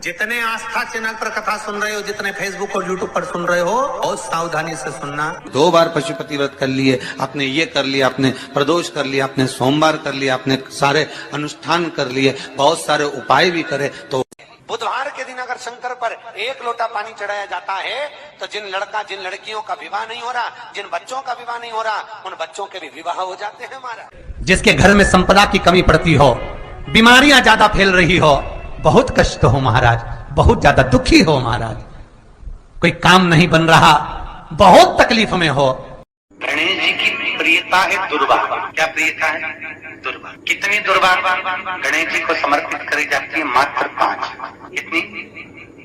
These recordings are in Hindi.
जितने आस्था चैनल पर कथा सुन रहे हो, जितने फेसबुक और यूट्यूब पर सुन रहे हो, बहुत सावधानी से सुनना। 2 बार पशुपति व्रत कर लिए आपने, ये कर लिया आपने, प्रदोष कर लिया आपने, सोमवार कर लिया आपने, सारे अनुष्ठान कर लिए, बहुत सारे उपाय भी करे। तो बुधवार के दिन अगर शंकर पर 1 लोटा पानी चढ़ाया जाता है तो जिन लड़कियों का विवाह नहीं हो रहा, जिन बच्चों का विवाह नहीं हो रहा, उन बच्चों के भी विवाह हो जाते हैं। हमारा जिसके घर में संपदा की कमी पड़ती हो, बीमारियां ज्यादा फैल रही हो, बहुत कष्ट हो महाराज, बहुत ज्यादा दुखी हो महाराज, कोई काम नहीं बन रहा, बहुत तकलीफ में हो। गणेश जी की प्रियता है दुर्वा। क्या प्रियता है? दुर्वा। कितनी दुर्वा गणेश जी को समर्पित करी जाती है? मात्र 5। कितनी?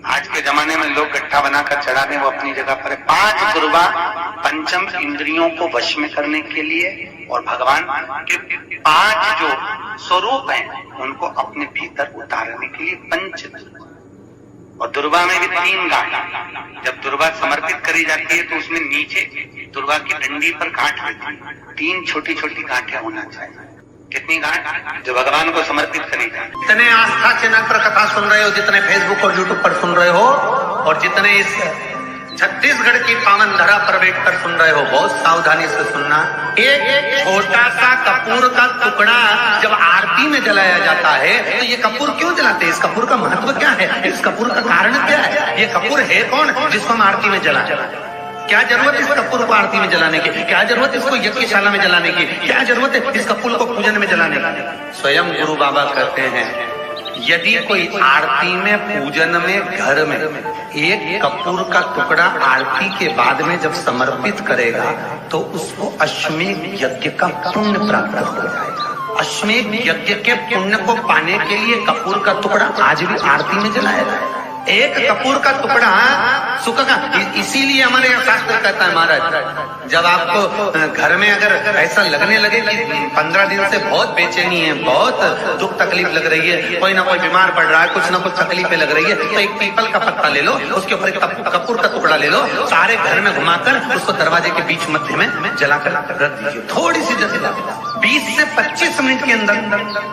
आज के जमाने में लोग गट्ठा बनाकर चढ़ा दें, वो अपनी जगह पर है। 5 दुर्वा पंचम इंद्रियों को वश में करने के लिए और भगवान के 5 जो स्वरूप हैं उनको अपने भीतर उतारने के लिए 5 दुर्वा। और दुर्वा में भी 3 गांठ। जब दुर्वा समर्पित करी जाती है तो उसमें नीचे दुर्वा की डंडी पर गांठ रहती है, 3 छोटी छोटी गांठें होना चाहिए। कितनी गांठ? जो भगवान को समर्पित करी जाए। जितने आस्था चैनल पर कथा सुन रहे हो, जितने फेसबुक और यूट्यूब पर सुन रहे हो, और जितने इस छत्तीसगढ़ की पावन धरा पर बैठकर सुन रहे हो, बहुत सावधानी से सुनना। एक छोटा सा कपूर का टुकड़ा जब आरती में जलाया जाता है तो ये कपूर क्यों जलाते हैं? इस कपूर का महत्व क्या है? इस कपूर का कारण क्या है? ये कपूर है कौन जिसको हम आरती में जला? क्या जरूरत है इस कपूर को आरती में जलाने की? क्या जरूरत है इसको यज्ञशाला में जलाने की? क्या जरूरत है इस कपूर को पूजन में जलाने की? स्वयं गुरु बाबा कहते हैं, यदि कोई आरती में, पूजन में, घर में एक कपूर का टुकड़ा आरती के बाद में जब समर्पित करेगा तो उसको अश्वमेध यज्ञ का पुण्य प्राप्त हो जाएगा। अश्वमेध यज्ञ के पुण्य को पाने के लिए कपूर का टुकड़ा आज भी आरती में जलाया जाए। एक कपूर का टुकड़ा सुख का, इसीलिए हमारे यहाँ शास्त्र कहता है महाराज, जब आपको घर में अगर ऐसा लगने लगे कि 15 दिन से बहुत बेचैनी है, बहुत दुख तकलीफ लग रही है, कोई ना कोई बीमार पड़ रहा है, कुछ ना कुछ तकलीफें लग रही है, तो एक पीपल का पत्ता ले लो, उसके ऊपर एक कपूर का टुकड़ा ले लो, सारे घर में घुमाकर उसको दरवाजे के बीच मध्य में जलाकर रख दीजिए। थोड़ी सी जला 20 से 25 मिनट के अंदर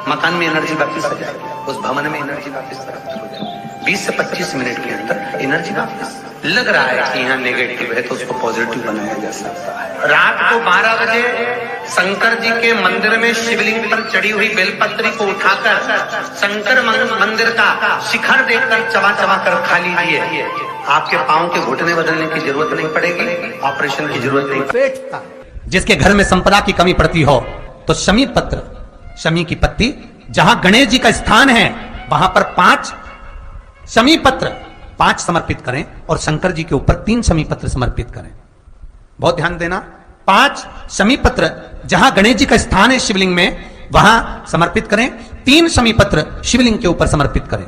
मकान में एनर्जी वापिस आ जाएगी, उस भवन में एनर्जी वापिस हो जाएगी। 20 से 25 मिनट के अंदर एनर्जी वापस। लग रहा है कि यहाँ नेगेटिव है तो उसको पॉजिटिव बनाया जा सकता है। रात को 12 बजे शंकर जी के मंदिर में शिवलिंग पर चढ़ी हुई बेलपत्री को उठाकर शंकर मंदिर का शिखर देखकर चबा चबा कर खा लीजिए। आपके पांव के घुटने बदलने की जरूरत नहीं पड़ेगी, ऑपरेशन की जरूरत नहीं। पेट का जिसके घर में संपदा की कमी पड़ती हो तो शमी पत्र, शमी की पत्ती, जहां गणेश जी का स्थान है वहां पर 5 शमी पत्र 5 समर्पित करें और शंकर जी के ऊपर 3 शमी पत्र समर्पित करें। बहुत ध्यान देना, 5 शमी पत्र जहां गणेश जी का स्थान है शिवलिंग में वहां समर्पित करें, 3 शमी पत्र शिवलिंग के ऊपर समर्पित करें।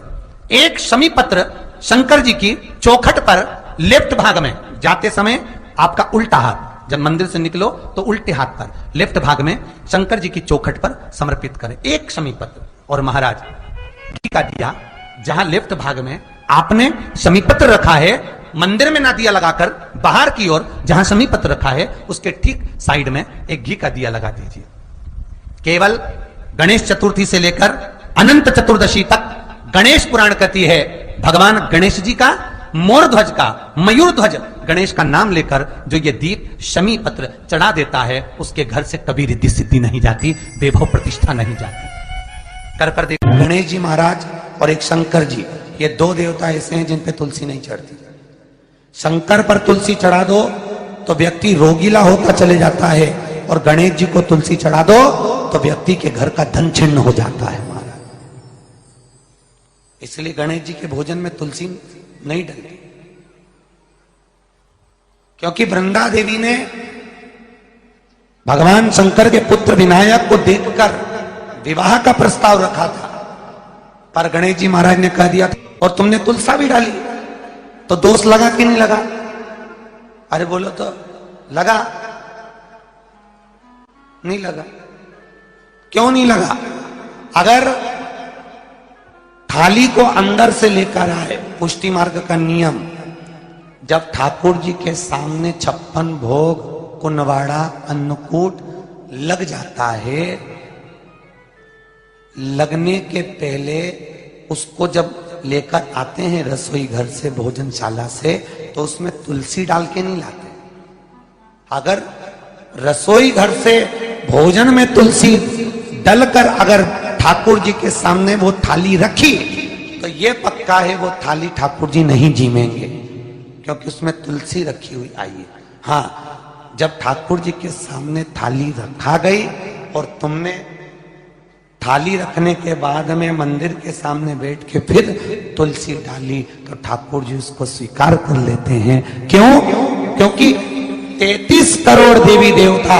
1 शमी पत्र शंकर जी की चौखट पर लेफ्ट भाग में, जाते समय आपका उल्टा हाथ, जब मंदिर से निकलो तो उल्टे हाथ पर लेफ्ट भाग में शंकर जी की चौखट पर समर्पित करें 1 शमी पत्र। और महाराज घी का दिया जहां लेफ्ट भाग में आपने शमी पत्र रखा है, मंदिर में ना दिया लगाकर बाहर की ओर जहां शमी पत्र रखा है उसके ठीक साइड में एक घी का दिया लगा दीजिए। केवल गणेश चतुर्थी से लेकर अनंत चतुर्दशी तक गणेश पुराण कहती है भगवान गणेश जी का, मोर ध्वज का, मयूर ध्वज गणेश का नाम लेकर जो ये दीप शमी पत्र चढ़ा देता है उसके घर से कभी रिद्धि सिद्धि नहीं जाती, वैभव प्रतिष्ठा नहीं जाती। कर देखो, गणेश जी महाराज और एक शंकर जी, ये 2 देवता ऐसे हैं जिन पे तुलसी नहीं चढ़ती। शंकर पर तुलसी चढ़ा दो तो व्यक्ति रोगीला होता चले जाता है, और गणेश जी को तुलसी चढ़ा दो तो व्यक्ति के घर का धन छिन्न हो जाता है महाराज। इसलिए गणेश जी के भोजन में तुलसी नहीं डलती, क्योंकि वृंदा देवी ने भगवान शंकर के पुत्र विनायक को देखकर विवाह का प्रस्ताव रखा था, पर गणेश जी महाराज ने कह दिया और तुमने तुलसा भी डाली, तो दोष लगा कि नहीं लगा? अरे बोलो तो लगा? नहीं लगा। क्यों नहीं लगा? अगर थाली को अंदर से लेकर आए, पुष्टि मार्ग का नियम, जब ठाकुर जी के सामने 56 भोग, कुनवाड़ा, अन्नकूट लग जाता है, लगने के पहले उसको जब लेकर आते हैं रसोई घर से, भोजनशाला से, तो उसमें तुलसी डाल के नहीं लाते। अगर रसोई घर से भोजन में तुलसी डलकर अगर ठाकुर जी के सामने वो थाली रखी तो ये पक्का है वो थाली ठाकुर जी नहीं जीमेंगे, क्योंकि उसमें तुलसी रखी हुई आई है। हाँ, जब ठाकुर जी के सामने थाली रखा गई और तुमने थाली रखने के बाद में मंदिर के सामने बैठ के फिर तुलसी डाली तो ठाकुर जी उसको स्वीकार कर लेते हैं। क्यों? क्योंकि 33 करोड़ देवी देवता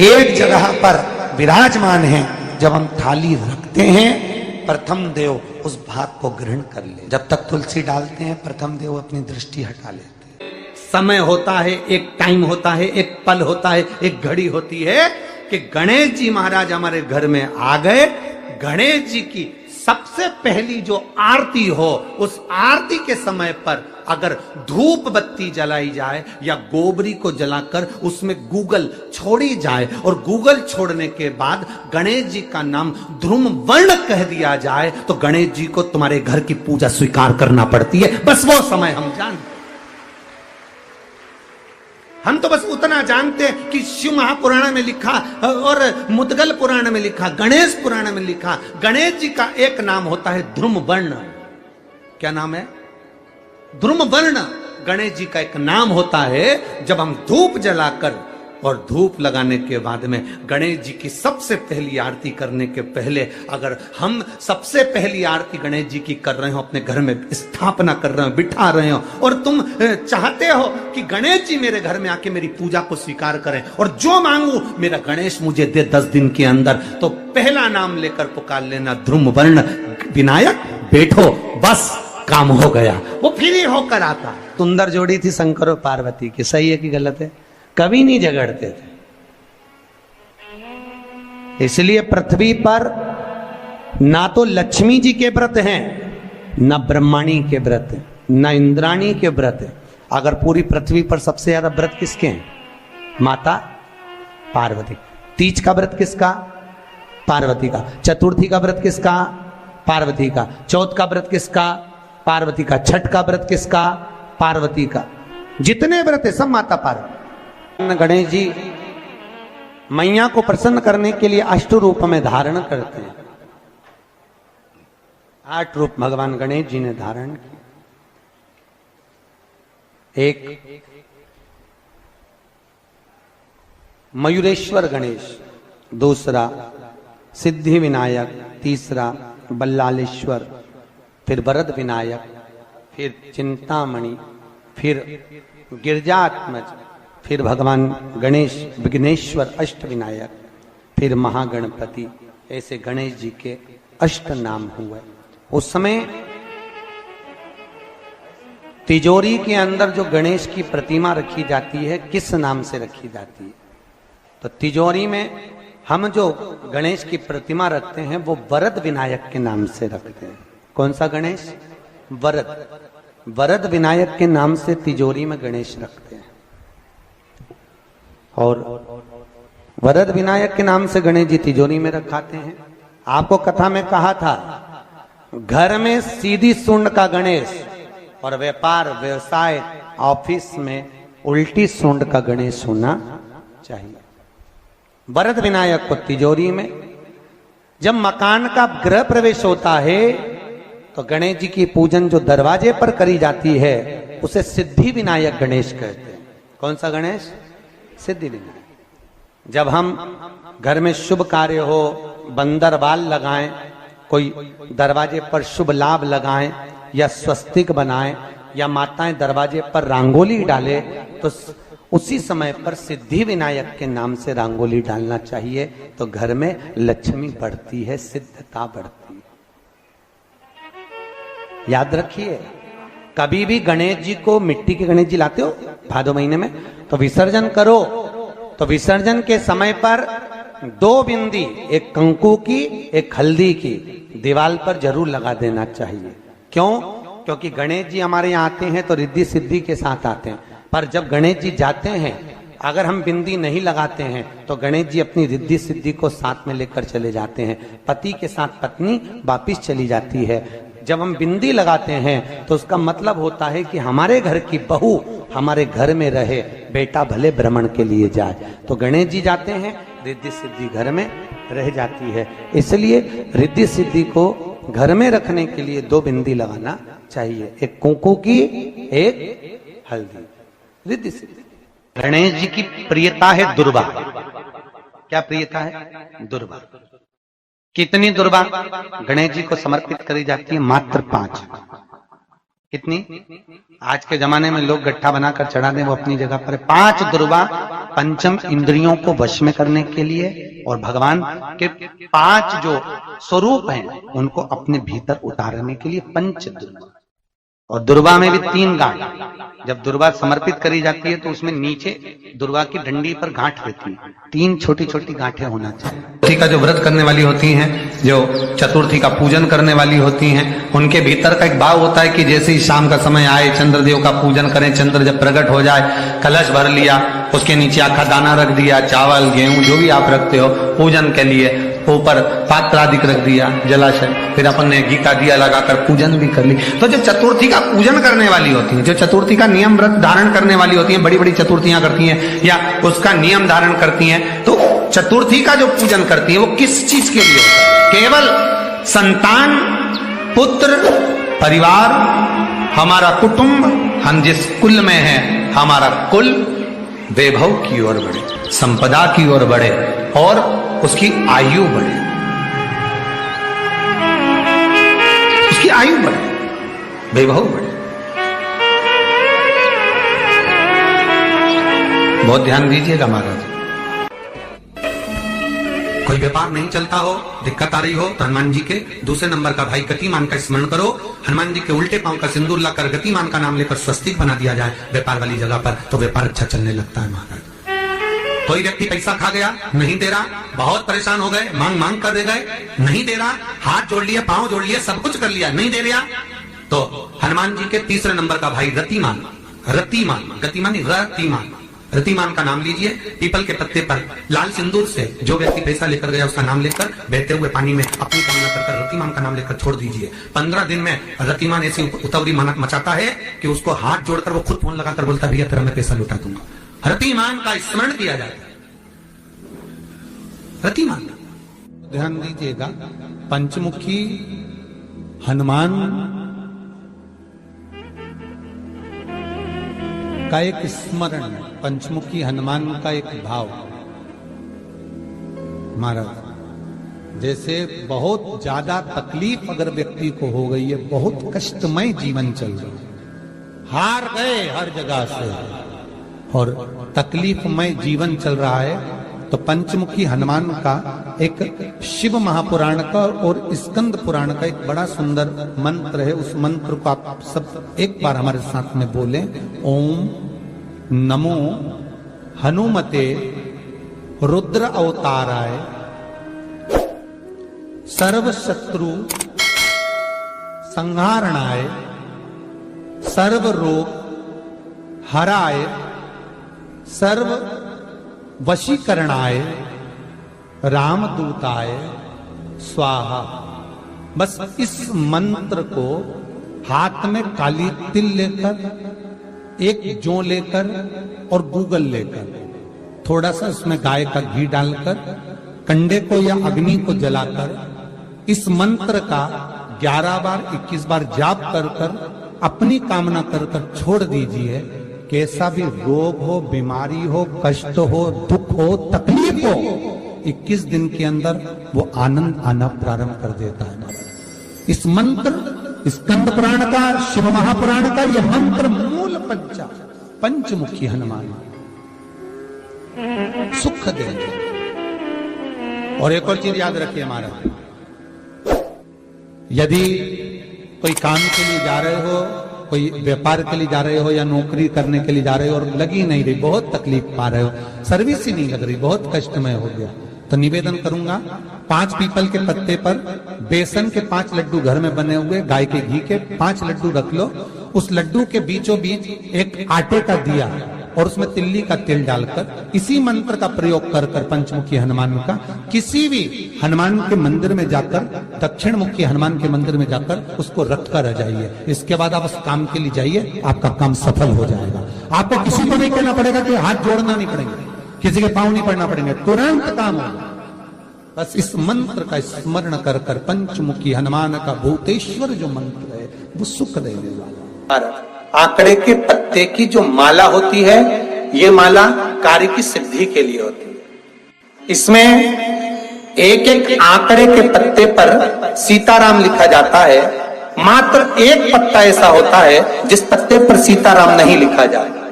एक जगह पर विराजमान हैं। जब हम थाली रखते हैं प्रथम देव उस भाग को ग्रहण कर ले। जब तक तुलसी डालते हैं प्रथम देव अपनी दृष्टि हटा लेते हैं। समय होता है, एक टाइम होता है, एक पल होता है, एक घड़ी होती है कि गणेश जी महाराज हमारे घर में आ गए। गणेश जी की सबसे पहली जो आरती हो, उस आरती के समय पर अगर धूप बत्ती जलाई जाए या गोबरी को जलाकर उसमें गूगल छोड़ी जाए और गूगल छोड़ने के बाद गणेश जी का नाम ध्रुम वर्ण कह दिया जाए तो गणेश जी को तुम्हारे घर की पूजा स्वीकार करना पड़ती है। बस वो समय हम जानते, हम तो बस उतना जानते हैं कि शिव महापुराण में लिखा और मुद्गल पुराण में लिखा, गणेश पुराण में लिखा, गणेश जी का एक नाम होता है ध्रुम वर्ण। क्या नाम है? ध्रुम वर्ण गणेश जी का एक नाम होता है। जब हम धूप जलाकर और धूप लगाने के बाद में गणेश जी की सबसे पहली आरती करने के पहले अगर हम सबसे पहली आरती गणेश जी की कर रहे हो, अपने घर में स्थापना कर रहे हो, बिठा रहे हो और तुम चाहते हो कि गणेश जी मेरे घर में आके मेरी पूजा को स्वीकार करें और जो मांगू मेरा गणेश मुझे दे 10 दिन के अंदर, तो पहला नाम लेकर पुकार लेना ध्रुम वर्ण विनायक, बैठो, बस काम हो गया। वो फिर ही होकर आता। सुंदर जोड़ी थी शंकर और पार्वती की, सही है कि गलत है? कभी नहीं झगड़ते थे। इसलिए पृथ्वी पर ना तो लक्ष्मी जी के व्रत हैं, ना ब्रह्माणी के व्रत हैं, ना इंद्राणी के व्रत हैं। अगर पूरी पृथ्वी पर सबसे ज्यादा व्रत किसके हैं? माता पार्वती। तीज का व्रत किसका? पार्वती का। चतुर्थी का व्रत किसका? पार्वती का। चौथ का व्रत किसका? पार्वती का। छठ का व्रत किसका? पार्वती का। जितने व्रत है सब माता पार्वती। गणेश जी मैया को प्रसन्न करने के लिए 8 रूप में धारण करते हैं। 8 रूप भगवान गणेश जी ने धारण किए। एक मयूरेश्वर गणेश, दूसरा सिद्धि विनायक, तीसरा बल्लालेश्वर, फिर वरद विनायक, फिर चिंतामणि, फिर गिरजात्मज, फिर भगवान गणेश विघ्नेश्वर अष्ट विनायक, फिर महागणपति। ऐसे गणेश जी के 8 नाम हुए। उस समय तिजोरी के अंदर जो गणेश की प्रतिमा रखी जाती है किस नाम से रखी जाती है? तो तिजोरी में हम जो गणेश की प्रतिमा रखते हैं वो वरद विनायक के नाम से रखते हैं। कौन सा गणेश? वरद। वरद विनायक के नाम से तिजोरी में गणेश रखते हैं। और वरद विनायक के नाम से गणेश जी तिजोरी में रखाते हैं। आपको कथा में कहा था घर में सीधी सूंड का गणेश और व्यापार व्यवसाय ऑफिस में उल्टी सूंड का गणेश होना चाहिए। वरद विनायक को तिजोरी में। जब मकान का गृह प्रवेश होता है तो गणेश जी की पूजन जो दरवाजे पर करी जाती है उसे सिद्धि विनायक गणेश कहते हैं। कौन सा गणेश? सिद्धि विनायक। जब हम घर में शुभ कार्य हो, बंदरवाल लगाएं, कोई दरवाजे पर शुभ लाभ लगाएं या स्वस्तिक बनाएं या माताएं दरवाजे पर रंगोली डाले तो उसी समय पर सिद्धि विनायक के नाम से रंगोली डालना चाहिए। तो घर में लक्ष्मी बढ़ती है, सिद्धता बढ़ती है। याद रखिए, कभी भी गणेश जी को, मिट्टी के गणेश जी लाते हो भादो महीने में, तो विसर्जन करो तो विसर्जन के समय पर 2 बिंदी, एक कंकु की एक हल्दी की, दीवार पर जरूर लगा देना चाहिए। क्यों? क्योंकि गणेश जी हमारे यहाँ आते हैं तो रिद्धि सिद्धि के साथ आते हैं, पर जब गणेश जी जाते हैं अगर हम बिंदी नहीं लगाते हैं तो गणेश जी अपनी रिद्धि सिद्धि को साथ में लेकर चले जाते हैं। पति के साथ पत्नी वापिस चली जाती है। जब हम बिंदी लगाते हैं तो उसका मतलब होता है कि हमारे घर की बहू हमारे घर में रहे, बेटा भले भ्रमण के लिए जाए। तो गणेश जी जाते हैं, रिद्धि सिद्धि घर में रह जाती है। इसलिए रिद्धि सिद्धि को घर में रखने के लिए 2 बिंदी लगाना चाहिए, एक कुंकू की, एक हल्दी। रिद्धि सिद्धि। गणेश जी की प्रियता है दुर्वा। क्या प्रियता है? दुर्वा। कितनी दुर्वा गणेश जी को समर्पित करी जाती है? मात्र 5। कितनी? आज के जमाने में लोग गट्ठा बनाकर चढ़ा दें, वो अपनी जगह पर 5 दुर्वा पंचम इंद्रियों को वश में करने के लिए और भगवान के 5 जो स्वरूप हैं उनको अपने भीतर उतारने के लिए 5 दुर्वा। और दुर्वा में भी 3 गांठ। जब दुर्वा समर्पित करी जाती है तो उसमें नीचे दुर्वा की डंडी पर गांठ रहती है, 3 छोटी छोटी गांठें होना चाहिए। चतुर्थी का जो व्रत करने वाली होती हैं, जो चतुर्थी का पूजन करने वाली होती हैं, उनके भीतर का एक भाव होता है कि जैसे ही शाम का समय आए चंद्रदेव का पूजन करें, चंद्र जब प्रकट हो जाए, कलश भर लिया, उसके नीचे आखा दाना रख दिया, चावल गेहूं जो भी आप रखते हो पूजन के लिए, ऊपर पात्र आदि रख दिया, जलाशय, फिर अपन ने घी का दिया लगाकर पूजन भी कर ली। तो जो चतुर्थी का पूजन करने वाली होती है, जो चतुर्थी का नियम व्रत धारण करने वाली होती है, बड़ी बड़ी चतुर्थियां करती हैं या उसका नियम धारण करती हैं, तो चतुर्थी का जो पूजन करती है वो किस चीज के लिए होता है? केवल संतान, पुत्र, परिवार, हमारा कुटुंब, हम जिस कुल में हैं, हमारा कुल वैभव की ओर बढ़े, संपदा की ओर बढ़े और उसकी आयु बढ़े, उसकी आयु बढ़े, वैभव बढ़े। बहुत ध्यान दीजिएगा महाराज। कोई व्यापार नहीं चलता हो, दिक्कत आ रही हो, तो हनुमान जी के दूसरे नंबर का भाई गतिमान का स्मरण करो। हनुमान जी के उल्टे पांव का सिंदूर लाकर गतिमान का नाम लेकर स्वस्तिक बना दिया जाए व्यापार वाली जगह पर, तो व्यापार अच्छा चलने लगता है महाराज। कोई व्यक्ति पैसा खा गया, नहीं दे रहा, बहुत परेशान हो गए, मांग मांग कर दे गए, नहीं दे रहा, हाथ जोड़ लिए, पांव जोड़ लिए, सब कुछ कर लिया, नहीं दे रहा, तो हनुमान जी के तीसरे नंबर का भाई रतिमान, रतिमान, गतिमान रतिमान, रतिमान का नाम लीजिए। पीपल के पत्ते पर लाल सिंदूर से जो व्यक्ति पैसा लेकर गया उसका नाम लेकर बहते हुए पानी में अपनी कामना कर रतिमान का नाम लेकर छोड़ दीजिए। 15 दिन में रतिमान ऐसी उतावली मचाता है कि उसको हाथ जोड़कर वो खुद फोन लगाकर बोलता भैया तेरा मैं पैसा लौटा दूंगा। रतिमान का स्मरण किया जाता है। रतिमान, ध्यान दीजिएगा, पंचमुखी हनुमान का एक स्मरण, पंचमुखी हनुमान का एक भाव। महाराज जैसे बहुत ज्यादा तकलीफ अगर व्यक्ति को हो गई है, बहुत कष्टमय जीवन चल रहा है, हार गए हर जगह से और तकलीफमय जीवन चल रहा है, तो पंचमुखी हनुमान का एक शिव महापुराण का और स्कंद पुराण का एक बड़ा सुंदर मंत्र है। उस मंत्र को आप सब एक बार हमारे साथ में बोलें। ओम नमो हनुमते रुद्र अवताराय सर्व शत्रु संहारणाय सर्व रोग हराय सर्व वशीकरणाय रामदूताय स्वाहा। बस इस मंत्र को हाथ में काली तिल लेकर, एक जौ लेकर और गूगल लेकर, थोड़ा सा उसमें गाय का घी डालकर, कंडे को या अग्नि को जलाकर इस मंत्र का 11 बार 21 बार जाप कर कर अपनी कामना कर कर छोड़ दीजिए। कैसा भी रोग हो, बीमारी हो, कष्ट हो, दुख हो, तकलीफ हो, 21 दिन के अंदर वो आनंद आना प्रारंभ कर देता है। इस मंत्र, स्कंद पुराण का, शिव महापुराण का यह मंत्र मूल पंचमुखी हनुमान सुख देंगे। और एक और चीज याद रखिए महाराज, यदि कोई काम के लिए जा रहे हो, कोई व्यापार के लिए जा रहे हो या नौकरी करने के लिए जा रहे हो और लगी नहीं रही, बहुत तकलीफ पा रहे हो, सर्विस ही नहीं लग रही, बहुत कष्टमय हो गया, तो निवेदन करूंगा 5 पीपल के पत्ते पर बेसन के 5 लड्डू घर में बने हुए, गाय के घी के 5 लड्डू रख लो। उस लड्डू के बीचों बीच एक आटे का दिया और उसमें तिल्ली का तेल डालकर इसी मंत्र का प्रयोग कर कर पंचमुखी हनुमान का किसी भी हनुमान के मंदिर में जाकर, दक्षिण मुखी हनुमान के मंदिर में जाकर उसको रख कर आ जाइए। इसके बाद आप उस काम के लिए जाइए, आपका काम सफल हो जाएगा। आपको किसी को नहीं कहना पड़ेगा कि हाथ जोड़ना नहीं पड़ेंगे, किसी के पांव नहीं पड़ना पड़ेंगे, तुरंत काम होगा। बस इस मंत्र का स्मरण कर कर पंचमुखी हनुमान का भूतेश्वर जो मंत्र है वो सुख देने वाला। आंकड़े के पत्ते की जो माला होती है, ये माला कार्य की सिद्धि के लिए होती है। इसमें एक एक आंकड़े के पत्ते पर सीताराम लिखा जाता है। मात्र एक पत्ता ऐसा होता है जिस पत्ते पर सीताराम नहीं लिखा जाता।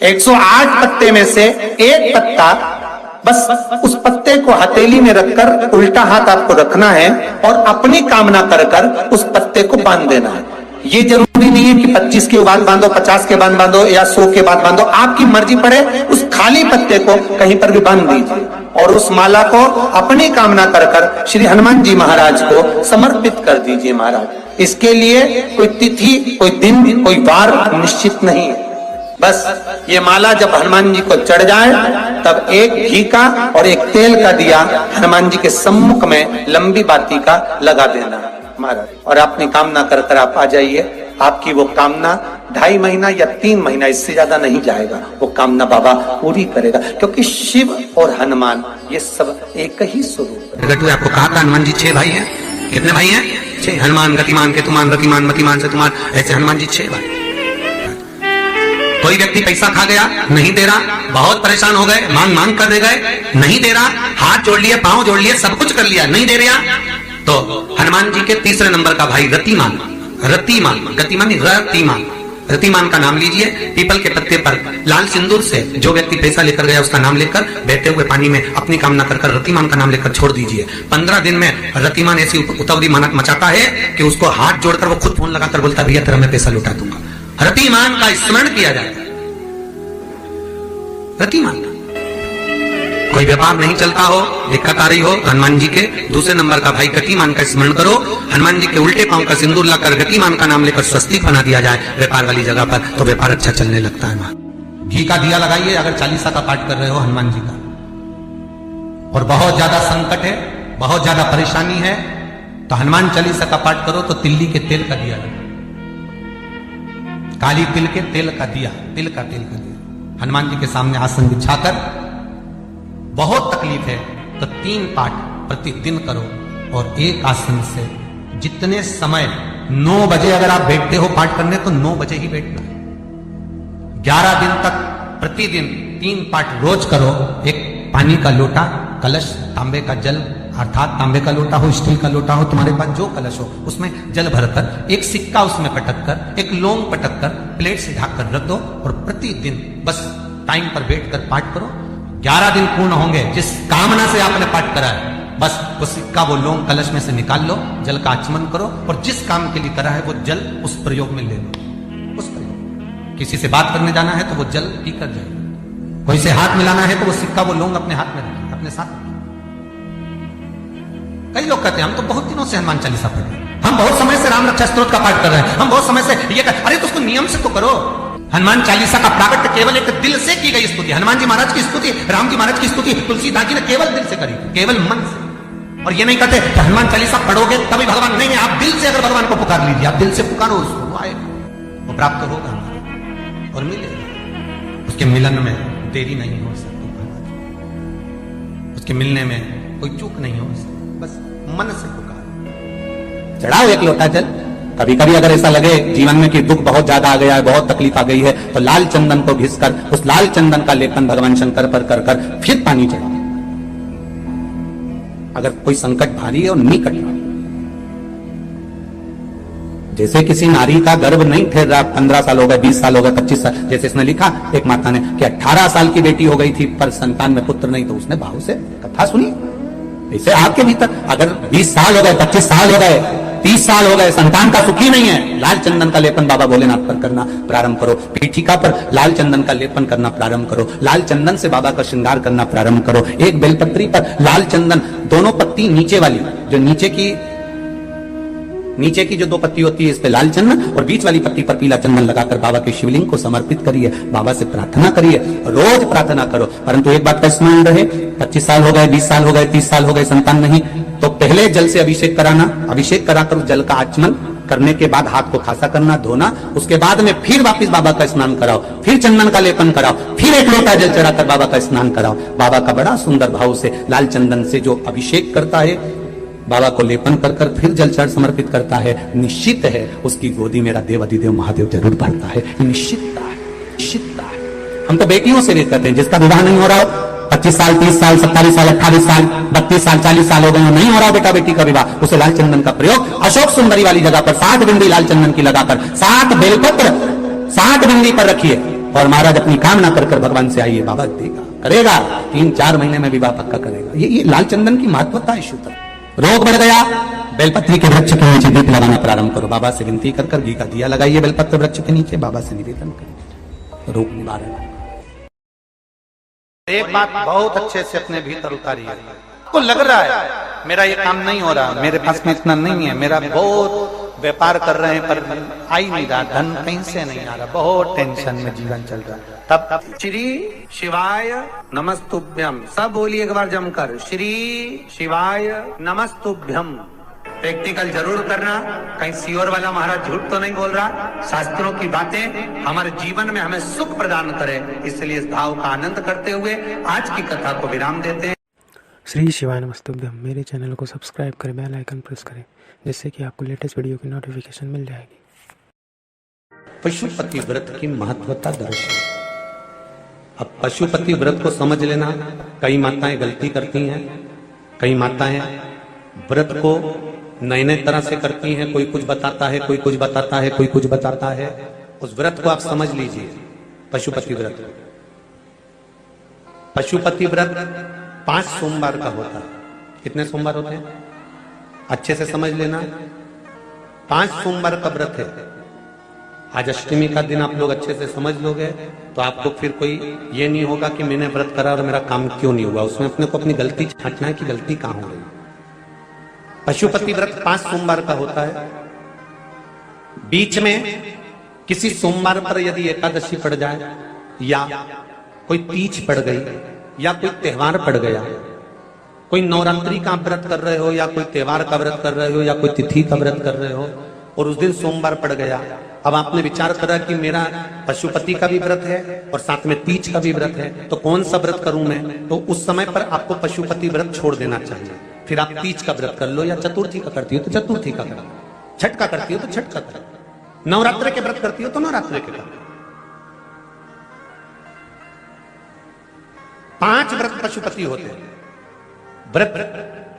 108 पत्ते में से एक पत्ता, बस उस पत्ते को हथेली में रखकर उल्टा हाथ आपको रखना है और अपनी कामना कर कर उस पत्ते को बांध देना है। ये जरूरी नहीं है कि 25 के बाद बांधो, 50 के बाद बांधो या 100 के बाद बांधो, आपकी मर्जी पड़े। उस खाली पत्ते को कहीं पर भी बांध दीजिए और उस माला को अपनी कामना कर कर श्री हनुमान जी महाराज को समर्पित कर दीजिए। महाराज, इसके लिए कोई तिथि, कोई दिन, कोई वार निश्चित नहीं है। बस ये माला जब हनुमान जी को चढ़ जाए तब एक घी का और एक तेल का दिया हनुमान जी के सम्मुख में लंबी बाती का लगा देना महाराज, और अपनी कामना कर कर आप आ जाइए। आपकी वो कामना 2.5 महीना या 3 महीना, इससे ज्यादा नहीं जाएगा, वो कामना बाबा पूरी करेगा। क्योंकि शिव और हनुमान ये सब एक ही स्वरूप है। आपको कहा था हनुमान जी 6 भाई हैं। कितने भाई हैं? 6। हनुमान, गतिमान, केतुमान, रतिमान, मतिमान, सेतुमान, ऐसे हनुमान जी 6 भाई। कोई व्यक्ति पैसा खा गया, नहीं दे रहा, बहुत परेशान हो गए, मांग मांग कर दे गए, नहीं दे रहा, हाथ जोड़ लिए, पांव जोड़ लिए, सब कुछ कर लिया, नहीं दे रहा, तो हनुमान जी के तीसरे नंबर का भाई रतिमान, रतिमान, गतिमान, रतिमान, रतिमान का नाम लीजिए। पीपल के पत्ते पर लाल सिंदूर से जो व्यक्ति पैसा लेकर गया उसका नाम लेकर बहते हुए पानी में अपनी कामना कर कर रतिमान का नाम लेकर छोड़ दीजिए। 15 दिन में रतिमान ऐसी उतावली मानक मचाता है कि उसको हाथ जोड़कर वो खुद फोन लगाकर बोलता है, भैया तेरा मैं पैसा लौटा दूंगा। रतिमान का स्मरण किया जाता है। रतिमान, कोई व्यापार नहीं चलता हो, दिक्कत आ रही हो, हनुमान जी के दूसरे नंबर का भाई गतिमान का स्मरण करो। हनुमान जी के उल्टे पांव का सिंदूर लाकर गतिमान का नाम लेकर स्वस्तिक बना दिया जाए व्यापार वाली जगह पर, तो व्यापार अच्छा चलने लगता है। घी का दिया लगाइए अगर 40 का पाठ कर रहे हो हनुमान जी का, और बहुत ज्यादा संकट है, बहुत ज्यादा परेशानी है, तो हनुमान 40 का पाठ करो तो तिल्ली के तेल का दिया लगाओ, काली तिल के तेल का दिया, तिल का तेल का दिया हनुमान जी के सामने आसन बिछाकर, बहुत तकलीफ है तो 3 पाठ प्रतिदिन करो। और एक आसन से जितने समय 9 बजे अगर आप बैठते हो पाठ करने तो 9 बजे ही बैठना है। 11 दिन तक प्रतिदिन 3 पाठ रोज करो। एक पानी का लोटा, कलश, तांबे का जल, अर्थात तांबे का लोटा हो, स्टील का लोटा हो, तुम्हारे पास जो कलश हो उसमें जल भरकर एक सिक्का उसमें पटक कर, एक लौंग पटक कर प्लेट से ढक कर रख दो और प्रतिदिन बस टाइम पर बैठकर पाठ करो। 11 दिन पूर्ण होंगे, जिस कामना से आपने पाठ करा है बस वो सिक्का, वो लौंग कलश में से निकाल लो, जल का आचमन करो और जिस काम के लिए करा है वो जल उस प्रयोग में ले लो। उस प्रयोग, किसी से बात करने जाना है तो वो जल पी कर जाए, कोई से हाथ मिलाना है तो वो सिक्का, वो लौंग अपने हाथ में रखिए, अपने साथ। कई लोग कहते हैं हम तो बहुत दिनों से हनुमान चालीसा पढ़ रहे हैं, हम बहुत समय से राम रक्षा स्तोत्र का पाठ कर रहे हैं, हम बहुत समय से ये कर, अरे तो उसको नियम से तो करो। हनुमान चालीसा का प्राकट्य केवल एक दिल से की गई स्तुति, हनुमान जी महाराज की स्तुति, राम जी महाराज की स्तुति तुलसीदास जी ने केवल दिल से करी, केवल मन से। और ये नहीं कहते कि हनुमान चालीसा पढ़ोगे तभी भगवान, नहीं है, आप दिल से अगर भगवान को पुकार लीजिए, आप दिल से पुकारो उसको, वो आएगा, वो प्राप्त होगा और मिलेगा। उसके मिलन में देरी नहीं हो सकती, उसके मिलने में कोई चूक नहीं हो सकती, बस मन से पुकार। चढ़ाओ एक लोटा जल। कभी कभी अगर ऐसा लगे जीवन में कि दुख बहुत ज्यादा आ गया है, बहुत तकलीफ आ गई है, तो लाल चंदन को घिसकर उस लाल चंदन का लेपन भगवान शंकर पर कर कर फिर पानी चढ़ाओ। अगर कोई संकट भारी है और निकट, जैसे किसी नारी का गर्भ नहीं ठहर रहा, 15 साल हो गए, 20 साल हो गए, 25 साल, जैसे इसने लिखा एक माता ने कि 18 साल की बेटी हो गई थी पर संतान में पुत्र नहीं, तो उसने भाव से कथा सुनी। ऐसे आपके भीतर अगर 20 साल हो गए, 25 साल हो गए, 30 साल हो गए, संतान का सुखी नहीं है, लाल चंदन का लेपन बाबा भोलेनाथ पर करना प्रारंभ करो, पीठिका पर लाल चंदन का लेपन करना प्रारंभ करो, लाल चंदन से बाबा का श्रृंगार करना प्रारंभ करो। एक बेलपत्री पर लाल चंदन, दोनों पत्ती नीचे वाली, जो नीचे की नीचे की जो 2 पत्ती होती है इस पे लाल चंदन और बीच वाली पत्ती पर पीला चंदन लगाकर बाबा के शिवलिंग को समर्पित करिए, बाबा से प्रार्थना करिए, रोज प्रार्थना करो। परंतु एक बात का स्मरण रहे, 25 साल हो गए, 20 साल हो गए, 30 साल हो गए, संतान नहीं, तो पहले जल से अभिषेक कराना, अभिषेक कराकर उस जल का आचमन करने के बाद हाथ को खासा करना, धोना, उसके बाद में फिर वापस बाबा का स्नान कराओ, फिर चंदन का लेपन कराओ, फिर एक लोटा जल चढ़ाकर बाबा का स्नान कराओ। बाबा का बड़ा सुंदर भाव से लाल चंदन से जो अभिषेक करता है, बाबा को लेपन कर कर फिर जल चढ़ समर्पित करता है, निश्चित है उसकी गोदी मेरा देव अधिदेव महादेव जरूर भरता है। निश्चितता है, निश्चितता है। हम तो बेटियों से भी कहते हैं, जिसका विवाह नहीं हो रहा हो, 25 साल, 30 साल, 27 साल, 28 साल, 32 साल, 40 साल हो गए, नहीं हो रहा बेटा बेटी का विवाह, उसे लाल चंदन का प्रयोग अशोक सुंदरी वाली जगह पर 7 बिंदी लाल चंदन की लगाकर 7 बेलपत्र 7 बिंदी पर रखिए और महाराज अपनी कामना कर कर भगवान से आइए, बाबा देगा, करेगा, 3-4 महीने में विवाह पक्का करेगा। ये लाल चंदन की महत्वता है। शुद्ध रोग बढ़ गया, बेलपत्री के वृक्ष के नीचे दीप लगाना प्रारंभ करो, बाबा से विनती कर कर घी का दिया लगाइए बेलपत्र वृक्ष के नीचे, बाबा से निवेदन करिए, रोग निवारण। एक बात बहुत अच्छे से अपने भीतर उतारिए। को लग रहा है मेरा ये काम नहीं हो रहा, मेरे पास में इतना नहीं है, मेरा बहुत व्यापार कर रहे हैं पर आ ही नहीं रहा, धन कहीं से नहीं आ रहा, बहुत टेंशन में जीवन चल रहा है। तब श्री शिवाय नमस्तुभ्यम, सब बोलिए एक बार जमकर, श्री शिवाय नमस्तुभ्यम। प्रैक्टिकल जरूर करना, कहीं सियोर वाला महाराज झूठ तो नहीं बोल रहा। शास्त्रों की बातें हमारे जीवन में हमें सुख प्रदान करे, इसलिए इस भाव का आनंद करते हुए आज की कथा को विराम देते हैं। श्री शिवाय नमस्तुभ्यम। मेरे चैनल को सब्सक्राइब करें, बेल आइकन प्रेस करें, जिससे कि आपको लेटेस्ट वीडियो की नोटिफिकेशन मिल जाएगी। पशुपति व्रत की महत्वता दर्शन। अब पशुपति व्रत को समझ लेना, कई माताएं गलती करती हैं, कई माताएं व्रत को नए नए तरह से करती हैं, कोई कुछ बताता है, कोई कुछ बताता है, कोई कुछ बताता है। उस व्रत को आप समझ लीजिए, पशुपति व्रत। पशुपति व्रत 5 सोमवार का होता है। कितने सोमवार होते हैं अच्छे से समझ लेना, 5 सोमवार का व्रत है। आज अष्टमी का दिन आप लोग अच्छे से समझ लोगे तो आपको फिर कोई ये नहीं होगा कि मैंने व्रत करा और मेरा काम क्यों नहीं हुआ। उसमें अपने को अपनी गलती छांटना है कि गलती कहां हो गई। पशुपति व्रत 5 सोमवार का होता है। बीच में किसी सोमवार पर यदि एकादशी पड़ जाए या कोई तीज पड़ गई या कोई त्योहार पड़ गया, कोई नवरात्रि का व्रत कर रहे हो या कोई त्योहार का व्रत कर रहे हो या कोई तिथि का व्रत कर रहे हो और उस दिन सोमवार पड़ गया, अब आपने विचार करा कि मेरा पशुपति का भी व्रत है और साथ में तीज का भी व्रत है, तो कौन सा व्रत करूं मैं? तो उस समय पर आपको पशुपति व्रत छोड़ देना चाहिए। फिर आप तीज का व्रत कर लो या चतुर्थी का करती हो तो चतुर्थी का करो, छठ का करती हो तो छठ का करो, नवरात्रि के व्रत करती हो तो नवरात्रि के करो। 5 व्रत पशुपति होते हैं। व्रत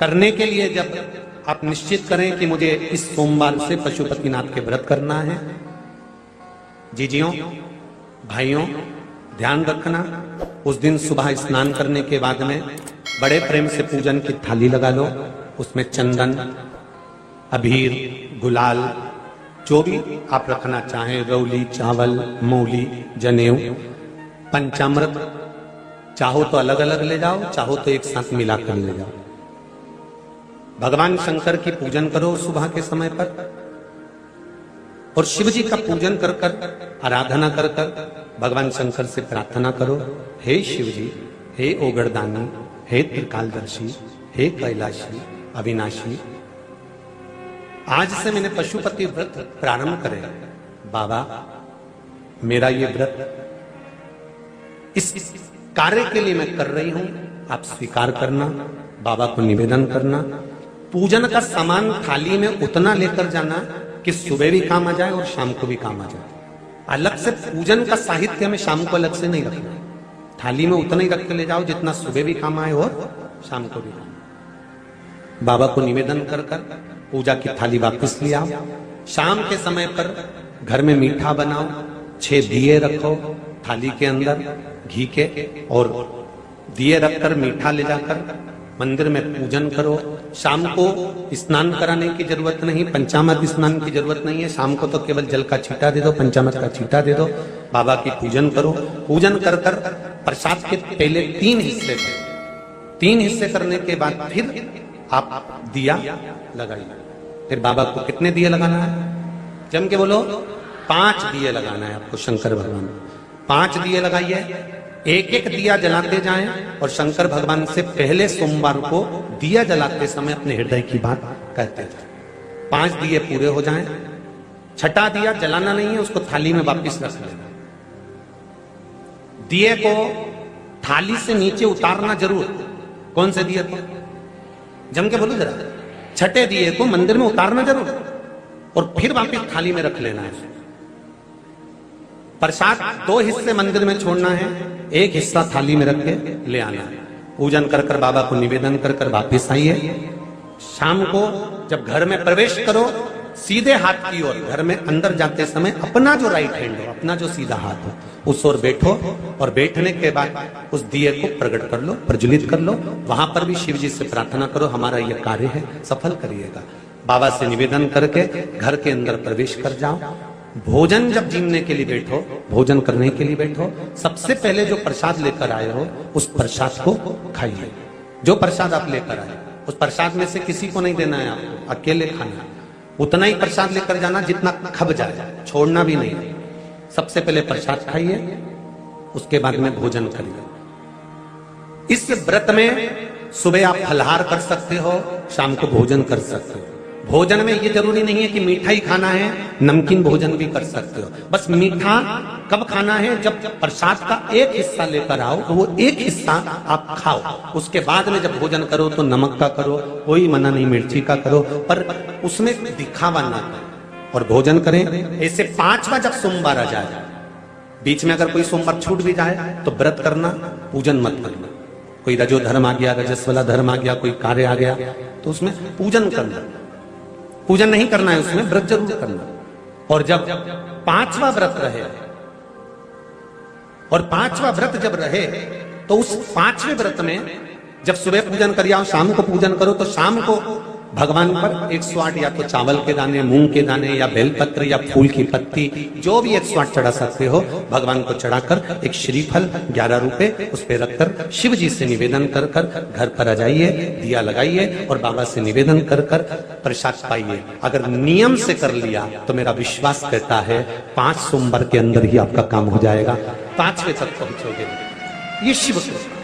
करने के लिए जब आप निश्चित करें कि मुझे इस सोमवार से पशुपतिनाथ के व्रत करना है, जीजियों भाइयों ध्यान रखना, उस दिन सुबह स्नान करने के बाद में बड़े प्रेम से पूजन की थाली लगा लो, उसमें चंदन, अबीर, गुलाल, जो भी आप रखना चाहें, रौली, चावल, मौली, जनेऊ, पंचामृत, चाहो तो अलग अलग ले जाओ, चाहो तो एक साथ मिलाकर ले जाओ। भगवान शंकर की पूजन करो सुबह के समय पर और शिव जी का पूजन कर कर, आराधना कर कर भगवान शंकर से प्रार्थना करो, हे शिव जी, हे ओगरदानी, हे त्रिकालदर्शी, हे कैलाशी, अविनाशी, आज से मैंने पशुपति व्रत प्रारंभ करे। बाबा मेरा ये व्रत इस कार्य के लिए मैं कर रही हूं, आप स्वीकार करना, बाबा को निवेदन करना। पूजन का सामान थाली में उतना लेकर जाना कि सुबह भी काम आ जाए और शाम को भी काम आ जाए। अलग से पूजन का साहित्य में शाम को अलग से नहीं रखना, थाली में उतना ही रख के ले जाओ जितना सुबह भी काम आए और शाम को भी काम। बाबा को निवेदन कर कर पूजा की थाली वापस ले आओ। शाम के समय पर घर में मीठा बनाओ, 6 दिए रखो थाली के अंदर घी के, और दिए रखकर मीठा ले जाकर मंदिर में पूजन करो। शाम को स्नान कराने की जरूरत नहीं, पंचामृत स्नान की जरूरत नहीं है। शाम को तो केवल जल का छींटा दे दो, पंचामृत का छींटा दे दो, बाबा की पूजन करो। पूजन कर कर प्रसाद के पहले 3 हिस्से करो। 3 हिस्से करने के बाद फिर आप दिया लगाइए। फिर बाबा को कितने दिए लगाना है? जम के बोलो, 5 दिए लगाना है आपको शंकर भगवान को। 5 दिए लगाइए, एक एक दिया जलाते जाएं और शंकर भगवान से पहले सोमवार को दिया जलाते समय अपने हृदय की बात कहते जाएं। 5 दिए पूरे हो जाएं। छठा दिया जलाना नहीं है, उसको थाली में वापिस रख लेना। दिए को थाली से नीचे उतारना जरूर। कौन से दिए को? जम के बोलो जरा। छठे दिए को मंदिर में उतारना जरूर और फिर वापिस थाली में रख लेना है। प्रसाद 2 हिस्से मंदिर में छोड़ना है, 1 हिस्सा थाली में रख के ले आना है। पूजन कर कर बाबा को निवेदन कर कर वापिस आइए। शाम को जब घर में प्रवेश करो, सीधे हाथ की ओर घर में अंदर जाते समय अपना जो राइट हैंड हो, अपना जो सीधा हाथ हो, उस ओर बैठो और बैठने के बाद उस दिए को प्रकट कर लो, प्रज्वलित कर लो। वहां पर भी शिव जी से प्रार्थना करो, हमारा यह कार्य है, सफल करिएगा। बाबा से निवेदन करके घर के अंदर प्रवेश कर जाओ। भोजन जब जीवने के लिए बैठो, भोजन करने के लिए बैठो, सबसे पहले जो प्रसाद लेकर आए हो उस प्रसाद को खाइए। जो प्रसाद आप लेकर आए उस प्रसाद में से किसी को नहीं देना है, आपको अकेले खाना। उतना ही प्रसाद लेकर जाना जितना खब जाए, छोड़ना भी नहीं। सबसे पहले प्रसाद खाइए, उसके बाद में भोजन करिए। इस व्रत में सुबह आप फलाहार कर सकते हो, शाम को भोजन कर सकते हो। भोजन में ये जरूरी नहीं है कि मीठा ही खाना है, नमकीन भोजन भी कर सकते हो। बस मीठा कब खाना है? जब प्रसाद का 1 हिस्सा लेकर आओ, तो वो 1 हिस्सा आप खाओ। उसके बाद में जब भोजन करो तो नमक का करो, कोई मना नहीं, मिर्ची का करो, पर उसमें दिखावा ना करें और भोजन करें। ऐसे 5वां जब सोमवार आ जाए, बीच में अगर कोई सोमवार छूट भी जाए तो व्रत करना, पूजन मत करना। कोई रजो धर्म आ गया, रजस वाला धर्म आ गया, कोई कार्य आ गया तो उसमें पूजन करना। पूजन नहीं करना है, उसमें व्रत जरूर करना। और जब 5वां व्रत रहे और 5वां व्रत जब रहे तो उस 5वें व्रत में जब सुबह पूजन करिए और शाम को पूजन करो, तो शाम को भगवान पर 108 या तो चावल के दाने, मूंग के दाने या बेलपत्र या फूल की पत्ती, जो भी 108 चढ़ा सकते हो भगवान को चढ़ाकर एक श्रीफल 11 रुपए उस पर रखकर शिव जी से निवेदन कर कर घर पर आ जाइए, दिया लगाइए और बाबा से निवेदन कर कर प्रसाद पाइए। अगर नियम से कर लिया तो मेरा विश्वास कहता है 5 सोमवार के अंदर ही आपका काम हो जाएगा, 5वें तक पहुंचोगे। ये शिव कृपा।